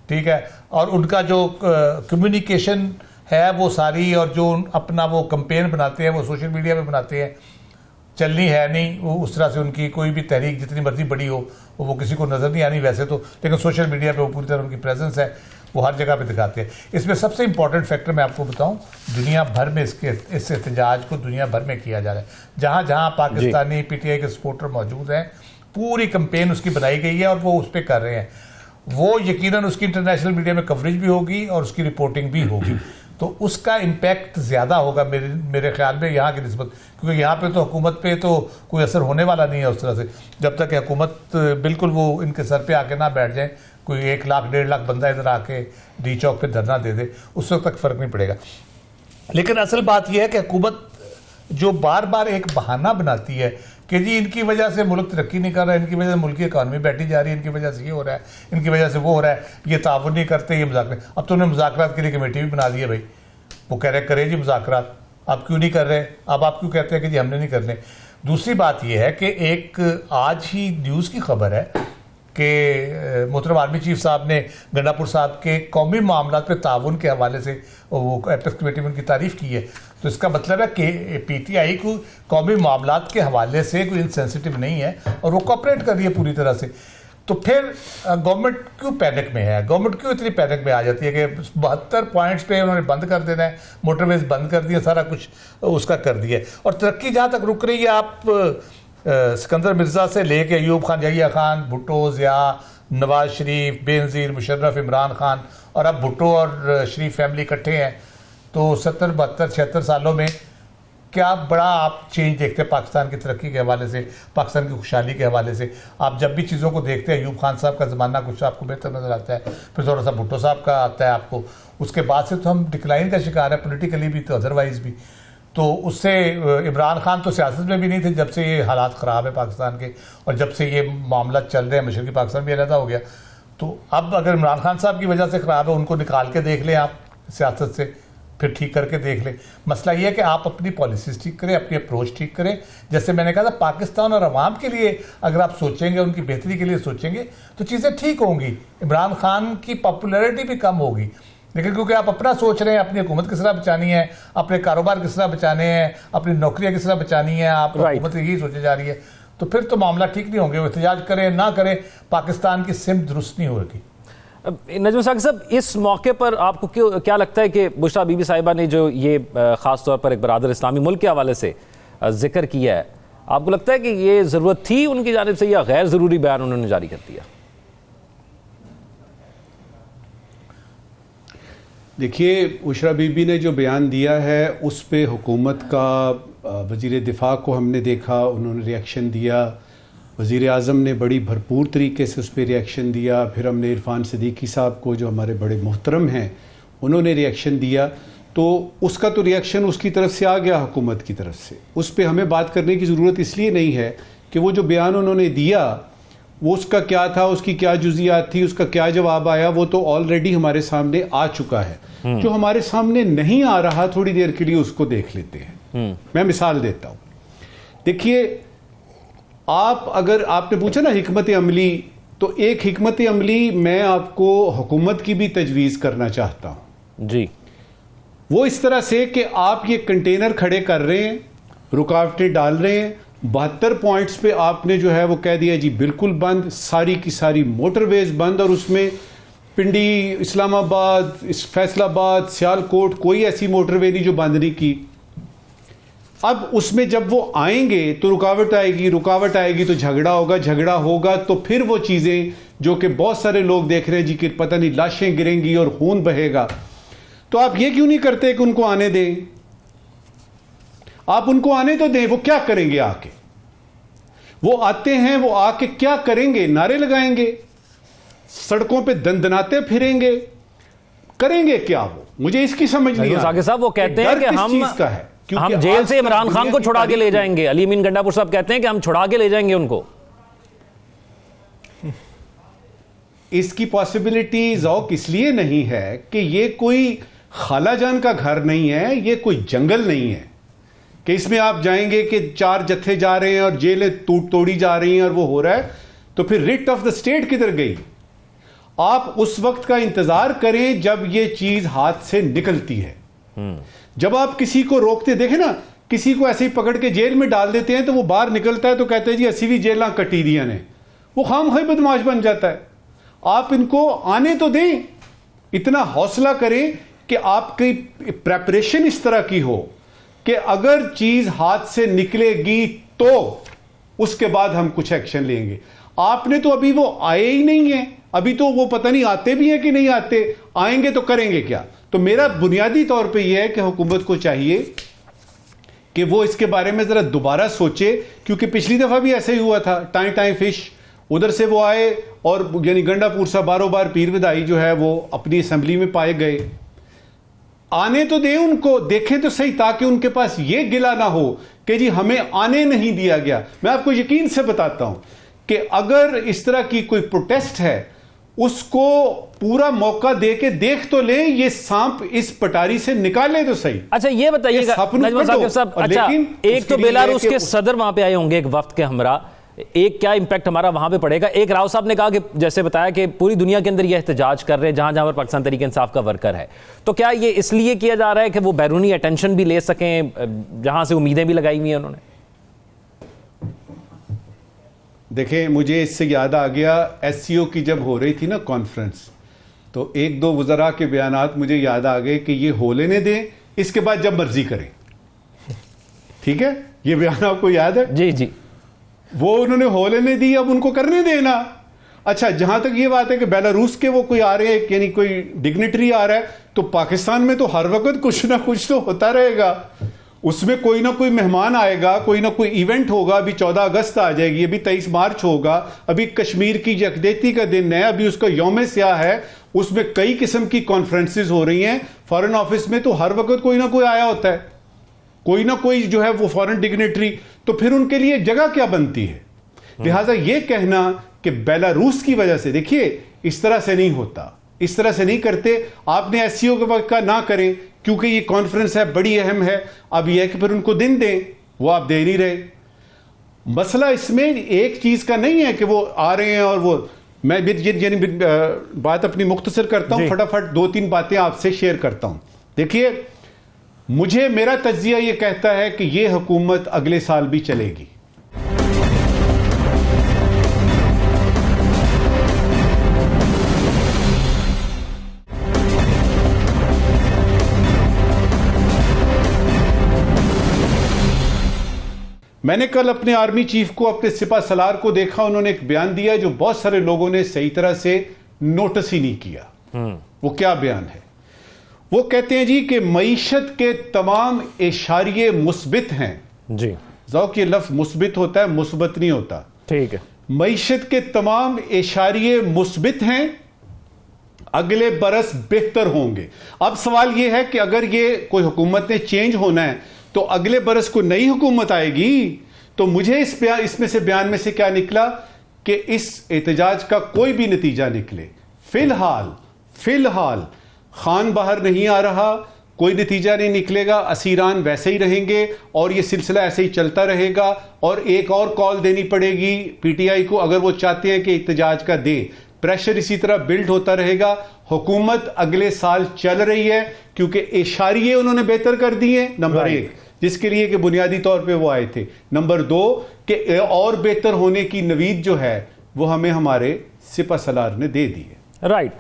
ठीक है। और उनका जो कम्युनिकेशन है वो सारी, और जो अपना वो कैंपेन बनाते हैं वो सोशल मीडिया पे बनाते हैं, चलनी है नहीं वो उस तरह से। उनकी कोई भी तहरीक जितनी मर्जी बड़ी हो वो किसी को नज़र नहीं आनी वैसे तो, लेकिन सोशल मीडिया पे वो पूरी तरह उनकी प्रेजेंस है, वो हर जगह पे दिखाते हैं। इसमें सबसे इंपॉर्टेंट फैक्टर मैं आपको बताऊं, दुनिया भर में इस एहतजाज को दुनिया भर में किया जा रहा है। जहाँ जहाँ पाकिस्तानी पीटीआई के सपोर्टर मौजूद हैं, पूरी कैंपेन उसकी बनाई गई है और वो उस पर कर रहे हैं। वो यकीनन उसकी इंटरनेशनल मीडिया में कवरेज भी होगी और उसकी रिपोर्टिंग भी होगी, तो उसका इम्पैक्ट ज़्यादा होगा मेरे ख्याल में यहाँ की निस्बत, क्योंकि यहाँ पे तो हुकूमत पे तो कोई असर होने वाला नहीं है उस तरह से। जब तक हुकूमत बिल्कुल वो इनके सर पे आके ना बैठ जाए, कोई 1 लाख 1.5 लाख बंदा इधर आके डी चौक पे धरना दे दे, उस वक्त तक फ़र्क नहीं पड़ेगा। लेकिन असल बात यह है कि हुकूमत जो बार बार एक बहाना बनाती है कि जी इनकी वजह से मुल्क तरक्की नहीं कर रहा है, इनकी वजह से मुल्क की इकानमी बैठी जा रही है, इनकी वजह से ये हो रहा है, इनकी वजह से वो हो रहा है, ये ताउन नहीं करते, ये मुज़ाकरे। अब तो उन्होंने मुज़ाकरात के लिए कमेटी भी बना दी है भाई। वो कह रहे करें जी मुज़ाकरात, आप क्यों नहीं कर रहे? अब आप क्यों कहते हैं कि जी हमने नहीं करने? दूसरी बात यह है कि एक आज ही न्यूज़ की खबर है कि मोहतरम आर्मी चीफ साहब ने गंडापुर साहब के कौमी मामलात पे ताउन के हवाले से वो एपेक्स कमेटी में उनकी तारीफ़ की है। तो इसका मतलब है कि पीटीआई को कौमी मामलात के हवाले से कोई इनसेंसिटिव नहीं है और वो कोऑपरेट कर रही है पूरी तरह से। तो फिर गवर्नमेंट क्यों पैनिक में है? गवर्नमेंट क्यों इतनी पैनिक में आ जाती है कि 72 पॉइंट्स पे उन्होंने बंद कर देना है, मोटरवेज बंद कर दिया, सारा कुछ उसका कर दिया है। और तरक्की जहाँ तक रुक रही है, आप सिकंदर मिर्ज़ा से लेके अयूब खान, जहिया खान, भुट्टो, ज़िया, नवाज शरीफ, बेनज़ीर, मुशर्रफ, इमरान खान, और अब भुट्टो और शरीफ फैमिली इकट्ठे हैं, तो 70, 72, 76 सालों में क्या बड़ा आप चेंज देखते हैं पाकिस्तान की तरक्की के हवाले से, पाकिस्तान की खुशहाली के हवाले से? आप जब भी चीज़ों को देखते हैं, अयूब खान साहब का ज़माना कुछ आपको बेहतर नज़र आता है, फिर थोड़ा सा भुट्टो साहब का आता है आपको, उसके बाद से तो हम डिक्लाइन का शिकार है, पॉलिटिकली भी तो अदरवाइज भी। तो उससे इमरान खान तो सियासत में भी नहीं थे जब से ये हालात ख़राब है पाकिस्तान के, और जब से ये मामला चल रहे हैं, मशरक़ी पाकिस्तान भी अलहदा हो गया। तो अब अगर इमरान खान साहब की वजह से ख़राब है, उनको निकाल के देख लें आप सियासत से, फिर ठीक करके देख लें। मसला ये है कि आप अपनी पॉलिसीज ठीक करें, अपनी अप्रोच ठीक करें। जैसे मैंने कहा था, पाकिस्तान और अवाम के लिए अगर आप सोचेंगे, उनकी बेहतरी के लिए सोचेंगे, तो चीज़ें ठीक होंगी। इमरान खान की पॉपुलैरिटी भी कम होगी, लेकिन क्योंकि आप अपना सोच रहे हैं, अपनी हुकूमत किस तरह बचानी है, अपने कारोबार किस तरह बचाने हैं, अपनी नौकरियाँ किस तरह बचानी है, आप हुकूमत यही सोची जा रही है, तो फिर तो मामला ठीक नहीं होंगे। वो एहतजाज करें ना करें, पाकिस्तान की सिमत दुरुस्त नहीं होगी। नजम साकिब साहब, इस मौके पर आपको क्या लगता है कि बुशरा बीबी साहिबा ने जो ये ख़ास तौर पर एक बरादर इस्लामी मुल्क के हवाले से जिक्र किया है, आपको लगता है कि ये ज़रूरत थी उनकी जानिब से, या गैर ज़रूरी बयान उन्होंने जारी कर दिया? देखिए, बुशरा बीबी ने जो बयान दिया है उस पे हुकूमत का वज़ीर दिफा को हमने देखा, उन्होंने रिएक्शन दिया, वज़ीर आज़म ने बड़ी भरपूर तरीके से उस पर रिएक्शन दिया, फिर हमने इरफान सदीकी साहब को, जो हमारे बड़े मोहतरम हैं, उन्होंने रिएक्शन दिया। तो उसका तो रिएक्शन उसकी तरफ से आ गया, हुकूमत की तरफ से। उस पर हमें बात करने की ज़रूरत इसलिए नहीं है कि वो जो बयान उन्होंने दिया वो उसका क्या था, उसकी क्या जुज़ियात थी, उसका क्या जवाब आया, वो तो ऑलरेडी हमारे सामने आ चुका है। जो हमारे सामने नहीं आ रहा, थोड़ी देर के लिए उसको देख लेते हैं। मैं मिसाल देता हूँ। देखिए, आप अगर आपने पूछा ना हिकमत अमली, तो एक हिकमत अमली मैं आपको हुकूमत की भी तजवीज़ करना चाहता हूँ जी। वो इस तरह से कि आप ये कंटेनर खड़े कर रहे हैं, रुकावटें डाल रहे हैं, 72 पॉइंट्स पे आपने जो है वो कह दिया जी बिल्कुल बंद, सारी की सारी मोटरवेज बंद, और उसमें पिंडी, इस्लामाबाद, फैसलाबाद, सियालकोट, कोई ऐसी मोटरवे नहीं जो बंद नहीं की। अब उसमें जब वो आएंगे तो रुकावट आएगी तो झगड़ा होगा, तो फिर वो चीज़ें जो कि बहुत सारे लोग देख रहे हैं जी कि पता नहीं लाशें गिरेंगी और खून बहेगा, तो आप ये क्यों नहीं करते कि उनको आने दें? आप उनको आने तो दें, वो क्या करेंगे आके? वो आते हैं, वो आके क्या करेंगे? नारे लगाएंगे, सड़कों पे दंदनाते फिरेंगे, करेंगे क्या वो? मुझे इसकी समझ नहीं आ रही। साहब वो कहते हैं कि हम जेल से इमरान खान को छुड़ा के ले जाएंगे। अली अमीन गंडापुर साहब कहते हैं कि हम छुड़ा के ले जाएंगे उनको। इसकी पॉसिबिलिटी ज़ौक इसलिए नहीं है कि ये कोई खालाजान का घर नहीं है, ये कोई जंगल नहीं है कि इसमें आप जाएंगे कि 4 जत्थे जा रहे हैं और जेलें तोड़ी जा रही हैं और वो हो रहा है, तो फिर रिट ऑफ द स्टेट किधर गई? आप उस वक्त का इंतजार करें जब ये चीज हाथ से निकलती है। जब आप किसी को रोकते, देखें ना, किसी को ऐसे ही पकड़ के जेल में डाल देते हैं तो वो बाहर निकलता है तो कहते हैं जी असी भी जेल कटी दिया ने, वो खामखाई बदमाश बन जाता है। आप इनको आने तो दें, इतना हौसला करें कि आपकी प्रेपरेशन इस तरह की हो कि अगर चीज हाथ से निकलेगी तो उसके बाद हम कुछ एक्शन लेंगे। आपने तो अभी वो आए ही नहीं है, अभी तो वो पता नहीं आते भी हैं कि नहीं आते, आएंगे तो करेंगे क्या? तो मेरा बुनियादी तौर पे यह है कि हुकूमत को चाहिए कि वो इसके बारे में जरा दोबारा सोचे, क्योंकि पिछली दफा भी ऐसे ही हुआ था। टाइम फिश उधर से वो आए और यानी गंडापुर साहब बारों बार पीर विदाई जो है वो अपनी असेंबली में पाए गए। आने तो दें उनको, देखें तो सही, ताकि उनके पास ये गिला ना हो कि जी हमें आने नहीं दिया गया। मैं आपको यकीन से बताता हूं कि अगर इस तरह की कोई प्रोटेस्ट है, उसको पूरा मौका दे के देख तो ले, ये सांप इस पटारी से निकाले तो सही। अच्छा ये बताइएगा नजमा साकिब साहब, अच्छा एक तो बेलारूस के सदर वहां पे आए होंगे एक वक्त के हमरा, एक क्या इंपैक्ट हमारा वहां पे पड़ेगा? एक राव साहब ने कहा कि जैसे बताया कि पूरी दुनिया के अंदर ये एहतजाज कर रहे हैं जहां जहां पर पाकिस्तान तहरीक इंसाफ का वर्कर है, तो क्या ये इसलिए किया जा रहा है कि वो बैरूनी अटेंशन भी ले सकें, जहां से उम्मीदें भी लगाई हुई हैं उन्होंने? देखें, मुझे इससे याद आ गया, एससीओ की जब हो रही थी ना कॉन्फ्रेंस, तो एक दो वज़रा के बयानात मुझे याद आ गए कि ये हो लेने दें, इसके बाद जब मर्जी करें। ठीक है, ये बयान आपको याद है? जी जी, वो उन्होंने हो लेने दी, अब उनको करने देना। अच्छा, जहां तक ये बात है कि बेलारूस के वो कोई आ रहे हैं, यानी कोई डिग्निटरी आ रहा है, तो पाकिस्तान में तो हर वक्त कुछ ना कुछ तो होता रहेगा। उसमें कोई ना कोई मेहमान आएगा, कोई ना कोई इवेंट होगा। अभी 14 अगस्त आ जाएगी, अभी 23 मार्च होगा, अभी कश्मीर की यकजहती का दिन है, अभी उसका यौम स्याह है, उसमें कई किस्म की कॉन्फ्रेंसेस हो रही हैं। फॉरेन ऑफिस में तो हर वक्त कोई ना कोई आया होता है, कोई ना कोई जो है वो फॉरेन डिग्नेटरी, तो फिर उनके लिए जगह क्या बनती है? लिहाजा ये कहना कि बेलारूस की वजह से, देखिए इस तरह से नहीं होता, इस तरह से नहीं करते। आपने एससीओ का ना करें क्योंकि ये कॉन्फ्रेंस है, बड़ी अहम है, अब यह है कि फिर उनको दिन दें, वो आप दे नहीं रहे। मसला इसमें एक चीज का नहीं है कि वो आ रहे हैं और वो, मैं बात अपनी मुख्तसर करता हूं, फटाफट 2-3 बातें आपसे शेयर करता हूं। देखिए, मुझे मेरा तज्जिया ये कहता है कि ये हुकूमत अगले साल भी चलेगी। मैंने कल अपने आर्मी चीफ को, अपने सिपा सलार को देखा, उन्होंने एक बयान दिया जो बहुत सारे लोगों ने सही तरह से नोटिस ही नहीं किया। वो क्या बयान है? वो कहते हैं जी कि मईशत के तमाम इशारिये मुस्बित हैं। जी, ज़ौक़, ये लफ्ज़ मुस्बित होता है, मुस्बत नहीं होता। ठीक है। मईशत के तमाम इशारिये मुस्बित हैं, अगले बरस बेहतर होंगे। अब सवाल यह है कि अगर ये कोई हुकूमत ने चेंज होना है तो अगले बरस को नई हुकूमत आएगी। तो मुझे इसमें से बयान में से क्या निकला कि इस एहतजाज का कोई भी नतीजा निकले, फिलहाल खान बाहर नहीं आ रहा, कोई नतीजा नहीं निकलेगा, असीरान वैसे ही रहेंगे और ये सिलसिला ऐसे ही चलता रहेगा। और एक और कॉल देनी पड़ेगी पीटीआई को, अगर वो चाहते हैं कि एहतजाज का दे, प्रेशर इसी तरह बिल्ड होता रहेगा। हुकूमत अगले साल चल रही है क्योंकि इशारिये उन्होंने बेहतर कर दिए, नंबर 1, जिसके लिए कि बुनियादी तौर पे वो आए थे। नंबर 2 कि और बेहतर होने की नवीद जो है वो हमें हमारे सिपा सलार ने दे दी है। राइट।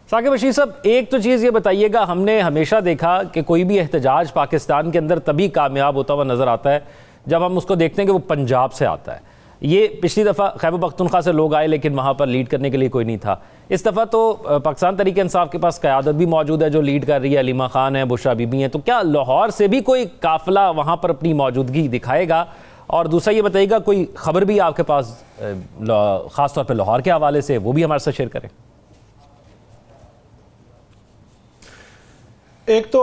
साकिब बशीर साहब, एक तो चीज़ ये बताइएगा, हमने हमेशा देखा कि कोई भी एहतजाज पाकिस्तान के अंदर तभी कामयाब होता हुआ नज़र आता है जब हम उसको देखते हैं कि वो पंजाब से आता है। ये पिछली दफ़ा खैबर पख्तूनख्वा से लोग आए लेकिन वहाँ पर लीड करने के लिए कोई नहीं था। इस दफ़ा तो पाकिस्तान तहरीक इंसाफ के पास क़यादत भी मौजूद है जो लीड कर रही है, अलीमा खान है, बुशरा बीबी हैं। तो क्या लाहौर से भी कोई काफ़िला वहाँ पर अपनी मौजूदगी दिखाएगा? और दूसरा ये बताइएगा, कोई खबर भी आपके पास ख़ास तौर पर लाहौर के हवाले से, वो भी हमारे साथ शेयर करें। एक तो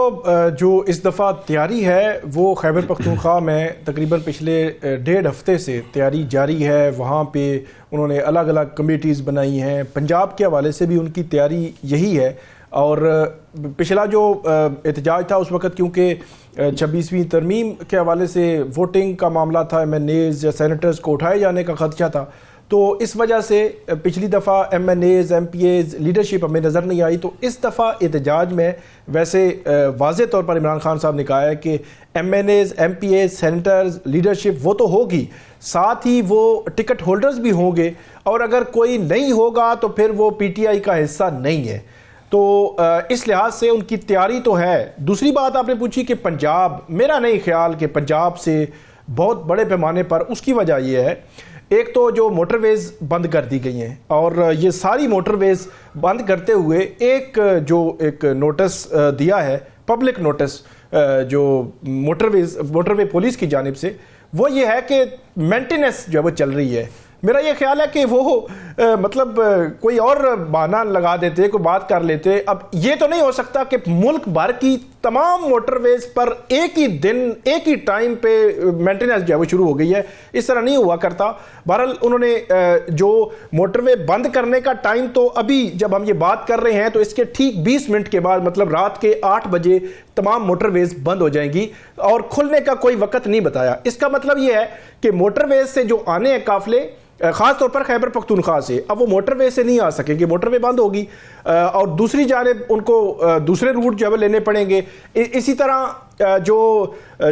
जो इस दफ़ा तैयारी है वो खैबर पख्तूनख्वा में तकरीबन पिछले 1.5 हफ्ते से तैयारी जारी है। वहाँ पे उन्होंने अलग अलग कमेटीज़ बनाई हैं। पंजाब के हवाले से भी उनकी तैयारी यही है। और पिछला जो एहतजाज था उस वक़्त क्योंकि 26वीं तरमीम के हवाले से वोटिंग का मामला था, MNAs या सेनेटर्स को उठाए जाने का खदशा था, तो इस वजह से पिछली दफ़ा MNAs MPAs लीडरशिप हमें नज़र नहीं आई। तो इस दफ़ा एहतजाज में वैसे वाज़े तौर पर इमरान खान साहब ने कहा है कि MNAs MPAs सेनेटर्स लीडरशिप वो तो होगी, साथ ही वो टिकट होल्डर्स भी होंगे, और अगर कोई नहीं होगा तो फिर वो PTI का हिस्सा नहीं है। तो इस लिहाज से उनकी तैयारी तो है। दूसरी बात आपने पूछी कि पंजाब, मेरा नहीं ख्याल कि पंजाब से बहुत बड़े पैमाने पर, उसकी वजह यह है, एक तो जो मोटरवेज़ बंद कर दी गई हैं, और ये सारी मोटरवेज़ बंद करते हुए एक नोटिस दिया है, पब्लिक नोटिस, जो मोटरवे पुलिस की जानिब से, वो ये है कि मेंटेनेंस जो है वो चल रही है। मेरा ये ख्याल है कि वो मतलब कोई और बहाना लगा देते, कोई बात कर लेते। अब ये तो नहीं हो सकता कि मुल्क भर की तमाम मोटरवेज पर एक ही दिन एक ही टाइम पे मेंटेनेंस जो है वो शुरू हो गई है, इस तरह नहीं हुआ करता। बहरहाल उन्होंने जो मोटरवे बंद करने का टाइम, तो अभी जब हम ये बात कर रहे हैं तो इसके ठीक 20 मिनट के बाद, मतलब रात के 8 बजे तमाम मोटरवेज बंद हो जाएंगी, और खुलने का कोई वक्त नहीं बताया। इसका मतलब ये है कि मोटरवेज से जो आने हैं काफिले, खास तौर पर खैबर पख्तूनख्वा से, अब वो मोटरवे से नहीं आ सकेंगे, मोटरवे बंद होगी, और दूसरी जानिब उनको दूसरे रूट जो है लेने पड़ेंगे। इसी तरह जो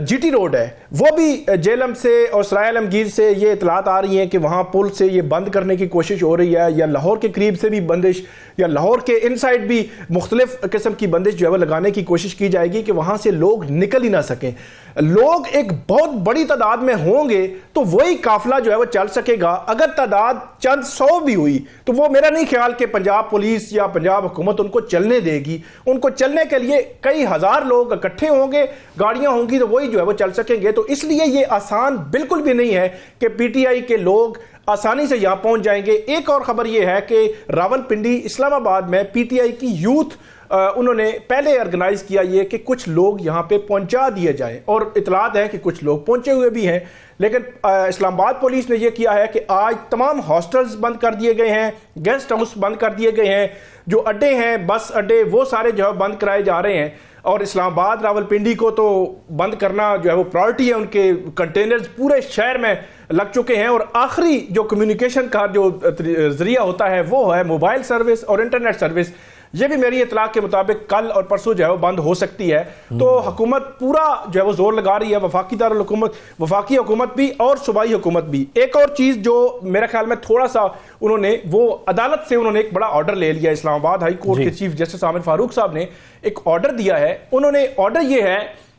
GT रोड है वो भी जेलम से और सराय आलमगीर से ये इतलात आ रही हैं कि वहाँ पुल से ये बंद करने की कोशिश हो रही है, या लाहौर के करीब से भी बंदिश, या लाहौर के इनसाइड भी मुख्तलिफ किस्म की बंदिश जो है लगाने की कोशिश की जाएगी कि वहाँ से लोग निकल ही ना सकें। लोग एक बहुत बड़ी तादाद में होंगे तो वही काफिला जो है वो चल सकेगा। अगर तादाद चंद 100 भी हुई तो वो मेरा नहीं ख्याल कि पंजाब पुलिस या पंजाब हुकूमत उनको चलने देगी। उनको चलने के लिए कई हज़ार लोग इकट्ठे होंगे, गाड़ियां होंगी तो वही जो है वो चल सकेंगे। तो इसलिए ये आसान बिल्कुल भी नहीं है कि पीटीआई के लोग आसानी से यहां पहुंच जाएंगे। एक और खबर यह है कि रावलपिंडी इस्लामाबाद में पीटीआई की यूथ उन्होंने पहले ऑर्गेनाइज किया ये कि कुछ लोग यहां पे पहुंचा दिए जाएं, और इतलात है कि कुछ लोग पहुंचे हुए भी हैं। लेकिन इस्लामाबाद पुलिस ने यह किया है कि आज तमाम हॉस्टल्स बंद कर दिए गए हैं, गेस्ट हाउस बंद कर दिए गए हैं, जो अड्डे हैं बस अड्डे वो सारे जो है बंद कराए जा रहे हैं। और इस्लामाबाद रावलपिंडी को तो बंद करना जो है वो प्रायोरिटी है, उनके कंटेनर्स पूरे शहर में लग चुके हैं। और आखिरी जो कम्युनिकेशन का जो जरिया होता है वो है मोबाइल सर्विस और इंटरनेट सर्विस। ये भी मेरी इतला के मुताबिक कल और परसों जो है वो बंद हो सकती है। तो हुकूमत पूरा जो है वो जोर लगा रही है, वफाकी हुकूमत भी और सूबाई हुकूमत भी। एक और चीज जो मेरे ख्याल में थोड़ा सा उन्होंने वो अदालत से उन्होंने एक बड़ा ऑर्डर ले लिया। इस्लामाबाद हाई कोर्ट के चीफ जस्टिस आमिर फारूक साहब ने एक ऑर्डर दिया है। उन्होंने ऑर्डर ये है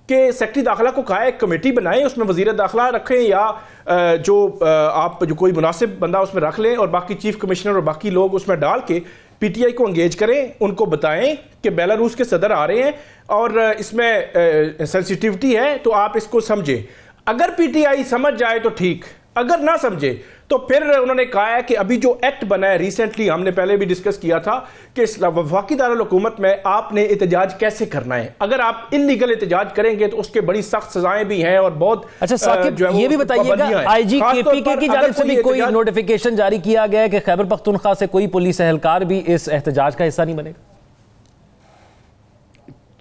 कि सेक्रेटरी दाखिला को कहा एक कमेटी बनाएं, उसमें वजीर दाखिला रखें या आप जो कोई मुनासिब बंदा उसमें रख लें, और बाकी चीफ कमिश्नर और बाकी लोग उसमें डाल के पीटीआई को एंगेज करें, उनको बताएं कि बेलारूस के सदर आ रहे हैं और इसमें सेंसिटिविटी है तो आप इसको समझें। अगर पीटीआई समझ जाए तो ठीक, अगर ना समझे तो फिर उन्होंने कहा है कि अभी जो एक्ट बना है रिसेंटली, हमने पहले भी डिस्कस किया था कि वफाकी दारुल हुकूमत में आपने एहतजाज कैसे करना है। अगर आप इल्लीगल एहतजाज करेंगे तो उसके बड़ी सख्त सजाएं भी हैं और बहुत अच्छा साकिब ये भी बताइएगा, आईजी केपीके की जानिब से भी कोई नोटिफिकेशन जारी किया गया है कि खैबर पख्तूनख्वा से कोई पुलिस एहलकार भी इस एहतजाज का हिस्सा नहीं बनेगा?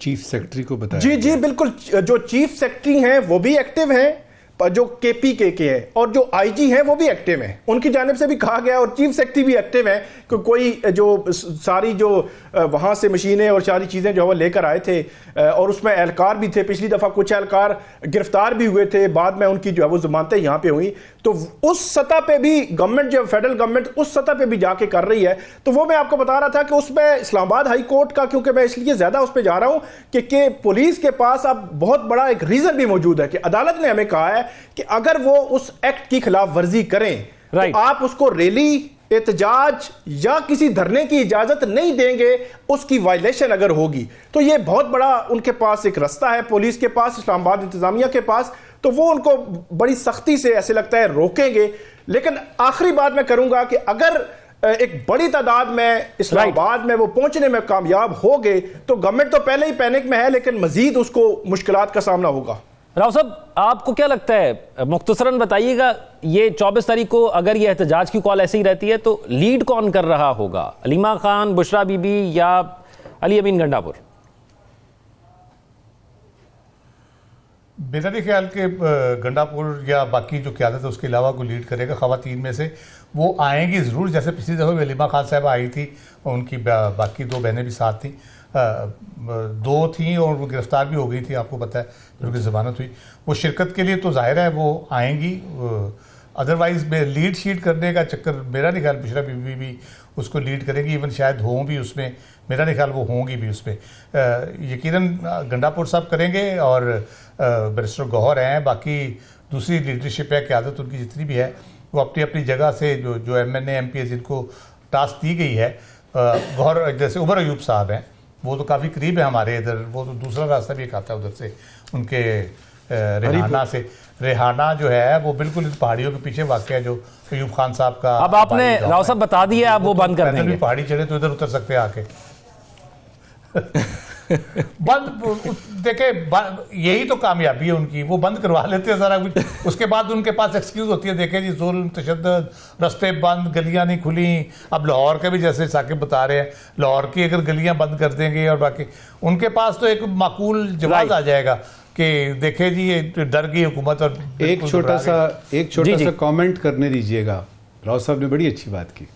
चीफ सेक्रेटरी को बताया। जी जी बिल्कुल, जो चीफ सेक्रेटरी हैं वो भी एक्टिव हैं, जो केपीके के है, और जो आईजी हैं वो भी एक्टिव हैं, उनकी जानिब से भी कहा गया, और चीफ सेक्रेटरी भी एक्टिव हैं कि कोई जो सारी जो वहाँ से मशीनें और सारी चीज़ें जो है वो लेकर आए थे, और उसमें एहलकार भी थे। पिछली दफ़ा कुछ एहलकार गिरफ्तार भी हुए थे, बाद में उनकी जो है वो ज़मानतें यहाँ पे हुई। तो उस सतह पे भी गवर्नमेंट, जो फेडरल गवर्नमेंट उस सतह पे भी जाके कर रही है। तो वो मैं आपको बता रहा था कि उसमें इस्लामाबाद हाई कोर्ट का, क्योंकि मैं इसलिए ज़्यादा उस पर जा रहा हूँ कि पुलिस के पास अब बहुत बड़ा एक रीज़न भी मौजूद है कि अदालत ने हमें कहा है कि अगर वो उस एक्ट की खिलाफ वर्जी करें तो आप उसको रैली, एहतजाज या किसी धरने की इजाजत नहीं देंगे, उसकी वायलेशन अगर होगी तो ये बहुत बड़ा उनके पास एक रास्ता है, पुलिस के पास, इस्लामाबाद इंतजामिया के पास, तो वो उनको बड़ी सख्ती से ऐसे लगता है रोकेंगे। लेकिन आखिरी बात मैं करूंगा कि अगर एक बड़ी तादाद में इस्लामाबाद में वो पहुंचने में कामयाब हो गए तो गवर्नमेंट तो पहले ही पैनिक में है, लेकिन मजीद उसको मुश्किलात का सामना होगा। राव साहब आपको क्या लगता है, मुख्तसरन बताइएगा, ये 24 तारीख को अगर ये एहतजाज की कॉल ऐसी ही रहती है तो लीड कौन कर रहा होगा, अलीमा खान, बुशरा बीबी या अली अमीन गंडापुर? मेरा नहीं ख्याल कि गंडापुर या बाकी जो क़यादत है उसके अलावा कोई लीड करेगा। ख़वातीन में से वो आएंगी ज़रूर, जैसे पिछली दफ़ा अलीमा खान साहब आई थी, उनकी बाकी दो बहनें भी साथ थी, दो थी और वो गिरफ्तार भी हो गई थी, आपको पता है, उनकी ज़मानत हुई। वो शिरकत के लिए तो जाहिर है वो आएंगी, अदरवाइज़ लीड शीट करने का चक्कर मेरा नहीं ख्याल बुशरा बीबी भी उसको लीड करेंगी, इवन शायद हों भी उसमें, मेरा नहीं ख्याल वो होंगी भी उसमें। यकीनन गंडापुर साहब करेंगे और बैरिस्टर गौहर हैं, बाकी दूसरी लीडरशिप है, क़यादत उनकी जितनी भी है वो अपनी अपनी जगह से जो MNA MP जिनको टास्क दी गई है, गौहर जैसे उमर अयूब साहब हैं, वो तो काफ़ी करीब है हमारे इधर, वो तो दूसरा रास्ता भी एक आता है उधर से, उनके रेहाना से। रेहाना जो है वो बिल्कुल इन पहाड़ियों के पीछे वाक़ है, जो अयूब खान साहब का। अब आपने राव साहब बता दिया, आप वो बंद कर देंगे? पहाड़ी चढ़े तो इधर उतर सकते हैं आके। बंद देखे, यही तो कामयाबी है उनकी, वो बंद करवा लेते हैं सारा कुछ, उसके बाद उनके पास एक्सक्यूज होती है, देखे जी जुल्म, तशद्दुद, रास्ते बंद, गलियां नहीं खुली। अब लाहौर के भी जैसे साकिब बता रहे हैं, लाहौर की अगर गलियां बंद कर देंगे और बाकी, उनके पास तो एक माकूल जवाब आ जाएगा कि देखे जी ये डर गई हुकूमत। और एक छोटा सा कमेंट करने दीजिएगा, राव साहब ने बड़ी अच्छी बात की।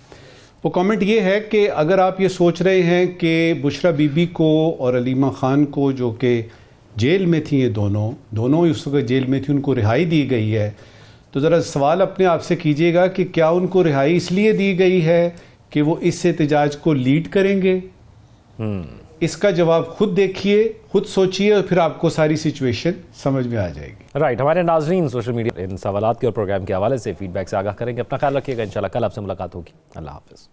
वो कमेंट ये है कि अगर आप ये सोच रहे हैं कि बुशरा बीबी को और अलीमा खान को, जो कि जेल में थी, ये दोनों उस वक्त जेल में थी, उनको रिहाई दी गई है, तो ज़रा सवाल अपने आप से कीजिएगा कि क्या उनको रिहाई इसलिए दी गई है कि वो इस एहतजाज को लीड करेंगे? इसका जवाब खुद देखिए, खुद सोचिए और फिर आपको सारी सिचुएशन समझ में आ जाएगी। राइट, हमारे नाजरीन सोशल मीडिया इन सवालात के और प्रोग्राम के हवाले से फीडबैक से आगाह करेंगे। अपना ख्याल रखिएगा, इंशाल्लाह कल आपसे मुलाकात होगी। अल्लाह हाफिज़।